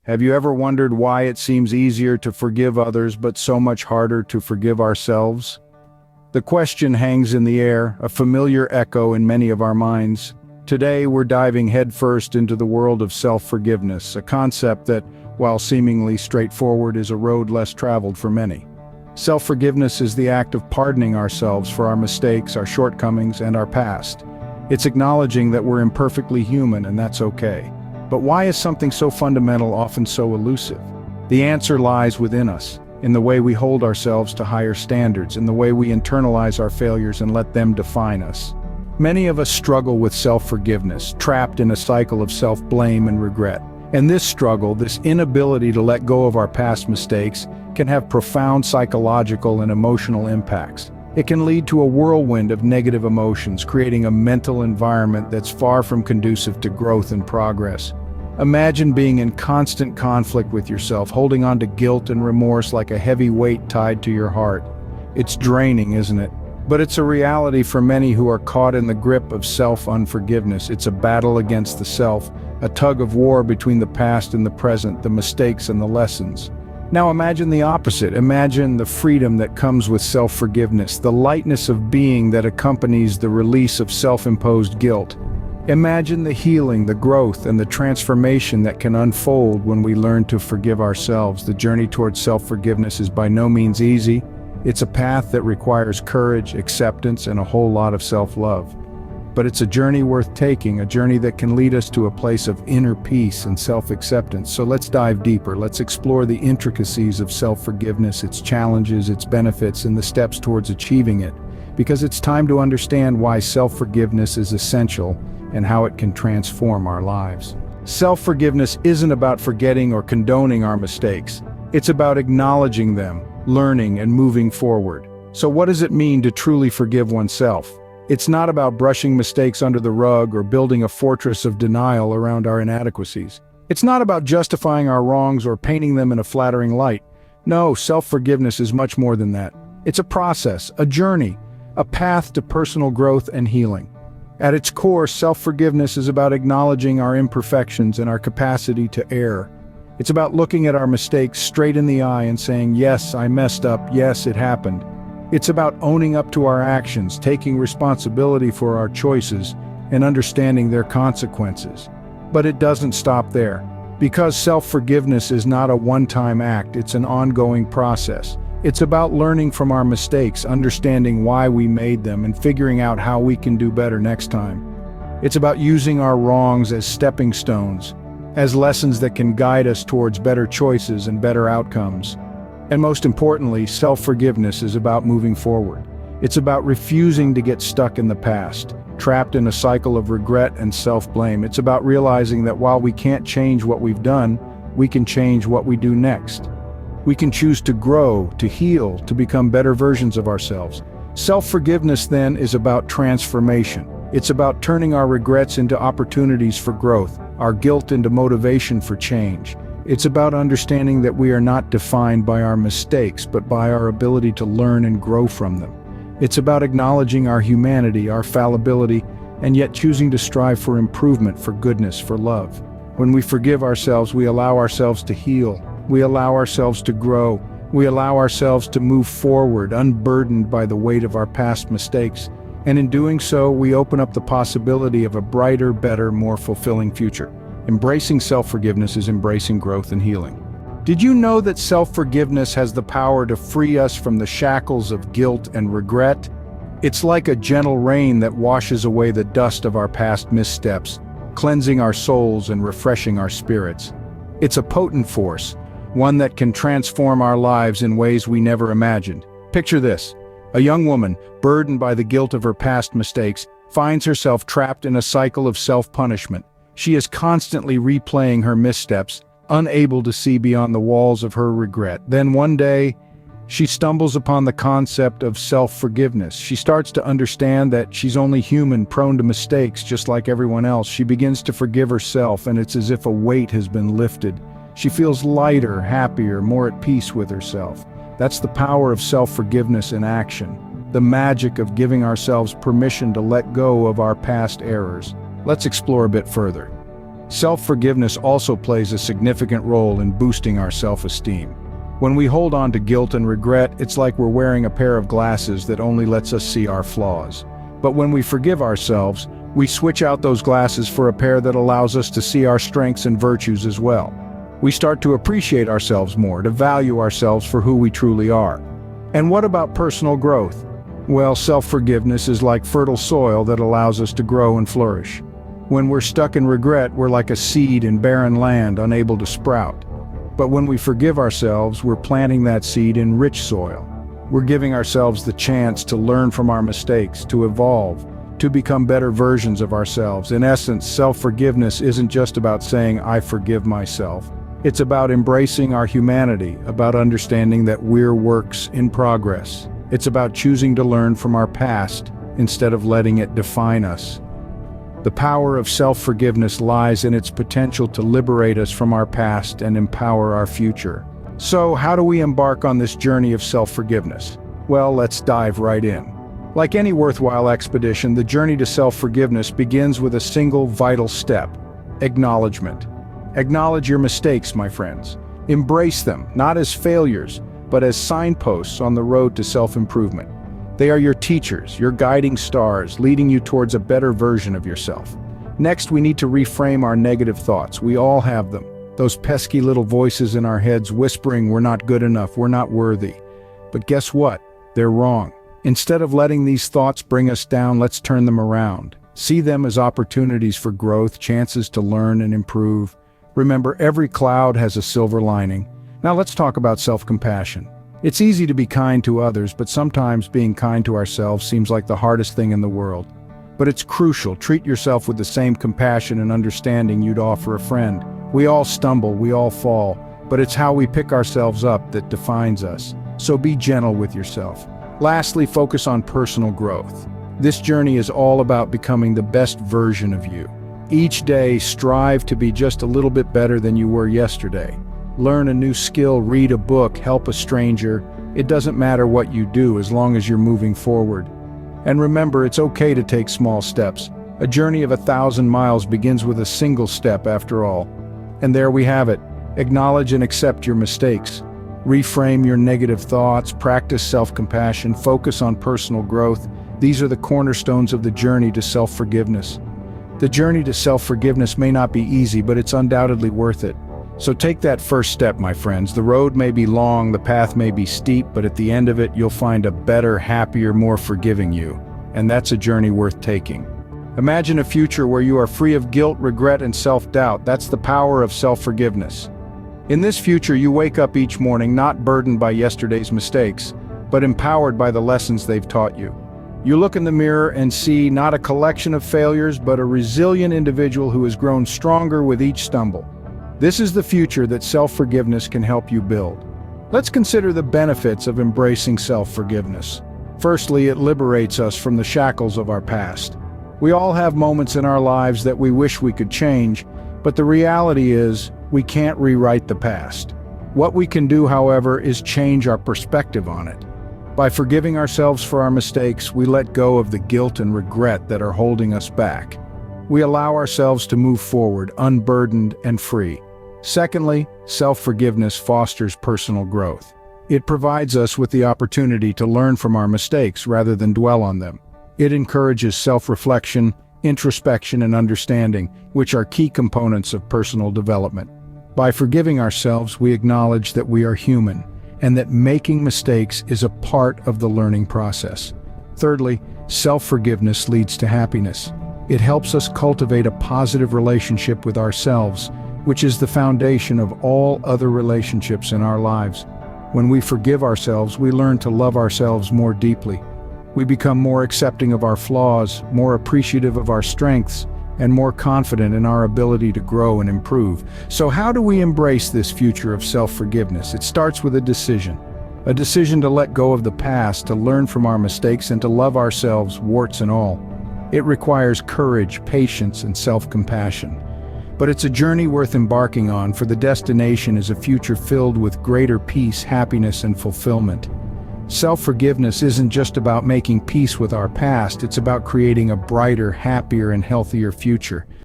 Have you ever wondered why it seems easier to forgive others but so much harder to forgive ourselves? The question hangs in the air, a familiar echo in many of our minds. Today we're diving headfirst into the world of self-forgiveness, a concept that, while seemingly straightforward, is a road less traveled for many. Self-forgiveness is the act of pardoning ourselves for our mistakes, our shortcomings, and our past. It's acknowledging that we're imperfectly human, and that's okay. But why is something so fundamental often so elusive? The answer lies within us, in the way we hold ourselves to higher standards, in the way we internalize our failures and let them define us. Many of us struggle with self-forgiveness, trapped in a cycle of self-blame and regret. And this struggle, this inability to let go of our past mistakes, can have profound psychological and emotional impacts. It can lead to a whirlwind of negative emotions, creating a mental environment that's far from conducive to growth and progress. Imagine being in constant conflict with yourself, holding on to guilt and remorse like a heavy weight tied to your heart. It's draining, isn't it? But it's a reality for many who are caught in the grip of self-unforgiveness. It's a battle against the self, a tug of war between the past and the present, the mistakes and the lessons. Now imagine the opposite. Imagine the freedom that comes with self-forgiveness, the lightness of being that accompanies the release of self-imposed guilt. Imagine the healing, the growth, and the transformation that can unfold when we learn to forgive ourselves. The journey towards self-forgiveness is by no means easy. It's a path that requires courage, acceptance, and a whole lot of self-love. But it's a journey worth taking, a journey that can lead us to a place of inner peace and self-acceptance. So let's dive deeper. Let's explore the intricacies of self-forgiveness, its challenges, its benefits, and the steps towards achieving it. Because it's time to understand why self-forgiveness is essential and how it can transform our lives. Self-forgiveness isn't about forgetting or condoning our mistakes. It's about acknowledging them, learning, and moving forward. So what does it mean to truly forgive oneself? It's not about brushing mistakes under the rug or building a fortress of denial around our inadequacies. It's not about justifying our wrongs or painting them in a flattering light. No, self-forgiveness is much more than that. It's a process, a journey, a path to personal growth and healing. At its core, self-forgiveness is about acknowledging our imperfections and our capacity to err. It's about looking at our mistakes straight in the eye and saying, yes, I messed up, yes, it happened. It's about owning up to our actions, taking responsibility for our choices, and understanding their consequences. But it doesn't stop there. Because self-forgiveness is not a one-time act, it's an ongoing process. It's about learning from our mistakes, understanding why we made them, and figuring out how we can do better next time. It's about using our wrongs as stepping stones, as lessons that can guide us towards better choices and better outcomes. And most importantly, self-forgiveness is about moving forward. It's about refusing to get stuck in the past, trapped in a cycle of regret and self-blame. It's about realizing that while we can't change what we've done, we can change what we do next. We can choose to grow, to heal, to become better versions of ourselves. Self-forgiveness then is about transformation. It's about turning our regrets into opportunities for growth, our guilt into motivation for change. It's about understanding that we are not defined by our mistakes, but by our ability to learn and grow from them. It's about acknowledging our humanity, our fallibility, and yet choosing to strive for improvement, for goodness, for love. When we forgive ourselves, we allow ourselves to heal. We allow ourselves to grow. We allow ourselves to move forward, unburdened by the weight of our past mistakes. And in doing so, we open up the possibility of a brighter, better, more fulfilling future. Embracing self-forgiveness is embracing growth and healing. Did you know that self-forgiveness has the power to free us from the shackles of guilt and regret? It's like a gentle rain that washes away the dust of our past missteps, cleansing our souls and refreshing our spirits. It's a potent force, one that can transform our lives in ways we never imagined. Picture this: a young woman, burdened by the guilt of her past mistakes, finds herself trapped in a cycle of self-punishment. She is constantly replaying her missteps, unable to see beyond the walls of her regret. Then one day, she stumbles upon the concept of self-forgiveness. She starts to understand that she's only human, prone to mistakes, just like everyone else. She begins to forgive herself, and it's as if a weight has been lifted. She feels lighter, happier, more at peace with herself. That's the power of self-forgiveness in action, the magic of giving ourselves permission to let go of our past errors. Let's explore a bit further. Self-forgiveness also plays a significant role in boosting our self-esteem. When we hold on to guilt and regret, it's like we're wearing a pair of glasses that only lets us see our flaws. But when we forgive ourselves, we switch out those glasses for a pair that allows us to see our strengths and virtues as well. We start to appreciate ourselves more, to value ourselves for who we truly are. And what about personal growth? Well, self-forgiveness is like fertile soil that allows us to grow and flourish. When we're stuck in regret, we're like a seed in barren land, unable to sprout. But when we forgive ourselves, we're planting that seed in rich soil. We're giving ourselves the chance to learn from our mistakes, to evolve, to become better versions of ourselves. In essence, self-forgiveness isn't just about saying, "I forgive myself." It's about embracing our humanity, about understanding that we're works in progress. It's about choosing to learn from our past instead of letting it define us. The power of self-forgiveness lies in its potential to liberate us from our past and empower our future. So, how do we embark on this journey of self-forgiveness? Well, let's dive right in. Like any worthwhile expedition, the journey to self-forgiveness begins with a single vital step: acknowledgement. Acknowledge your mistakes, my friends. Embrace them, not as failures, but as signposts on the road to self-improvement. They are your teachers, your guiding stars, leading you towards a better version of yourself. Next, we need to reframe our negative thoughts. We all have them. Those pesky little voices in our heads whispering we're not good enough, we're not worthy. But guess what? They're wrong. Instead of letting these thoughts bring us down, let's turn them around. See them as opportunities for growth, chances to learn and improve. Remember, every cloud has a silver lining. Now let's talk about self-compassion. It's easy to be kind to others, but sometimes being kind to ourselves seems like the hardest thing in the world. But it's crucial. Treat yourself with the same compassion and understanding you'd offer a friend. We all stumble, we all fall, but it's how we pick ourselves up that defines us. So be gentle with yourself. Lastly, focus on personal growth. This journey is all about becoming the best version of you. Each day, strive to be just a little bit better than you were yesterday. Learn a new skill, read a book, help a stranger. It doesn't matter what you do as long as you're moving forward. And remember, it's okay to take small steps. A journey of 1,000 miles begins with a single step after all. And there we have it. Acknowledge and accept your mistakes. Reframe your negative thoughts, practice self-compassion, focus on personal growth. These are the cornerstones of the journey to self-forgiveness. The journey to self-forgiveness may not be easy, but it's undoubtedly worth it. So take that first step, my friends. The road may be long, the path may be steep, but at the end of it, you'll find a better, happier, more forgiving you. And that's a journey worth taking. Imagine a future where you are free of guilt, regret, and self-doubt. That's the power of self-forgiveness. In this future, you wake up each morning not burdened by yesterday's mistakes, but empowered by the lessons they've taught you. You look in the mirror and see not a collection of failures, but a resilient individual who has grown stronger with each stumble. This is the future that self-forgiveness can help you build. Let's consider the benefits of embracing self-forgiveness. Firstly, it liberates us from the shackles of our past. We all have moments in our lives that we wish we could change, but the reality is, we can't rewrite the past. What we can do, however, is change our perspective on it. By forgiving ourselves for our mistakes, we let go of the guilt and regret that are holding us back. We allow ourselves to move forward, unburdened and free. Secondly, self-forgiveness fosters personal growth. It provides us with the opportunity to learn from our mistakes rather than dwell on them. It encourages self-reflection, introspection, and understanding, which are key components of personal development. By forgiving ourselves, we acknowledge that we are human, and that making mistakes is a part of the learning process. Thirdly, self-forgiveness leads to happiness. It helps us cultivate a positive relationship with ourselves, which is the foundation of all other relationships in our lives. When we forgive ourselves, we learn to love ourselves more deeply. We become more accepting of our flaws, more appreciative of our strengths, and more confident in our ability to grow and improve. So how do we embrace this future of self-forgiveness? It starts with a decision to let go of the past, to learn from our mistakes, and to love ourselves, warts and all. It requires courage, patience, and self-compassion. But it's a journey worth embarking on, for the destination is a future filled with greater peace, happiness, and fulfillment. Self-forgiveness isn't just about making peace with our past, it's about creating a brighter, happier, and healthier future.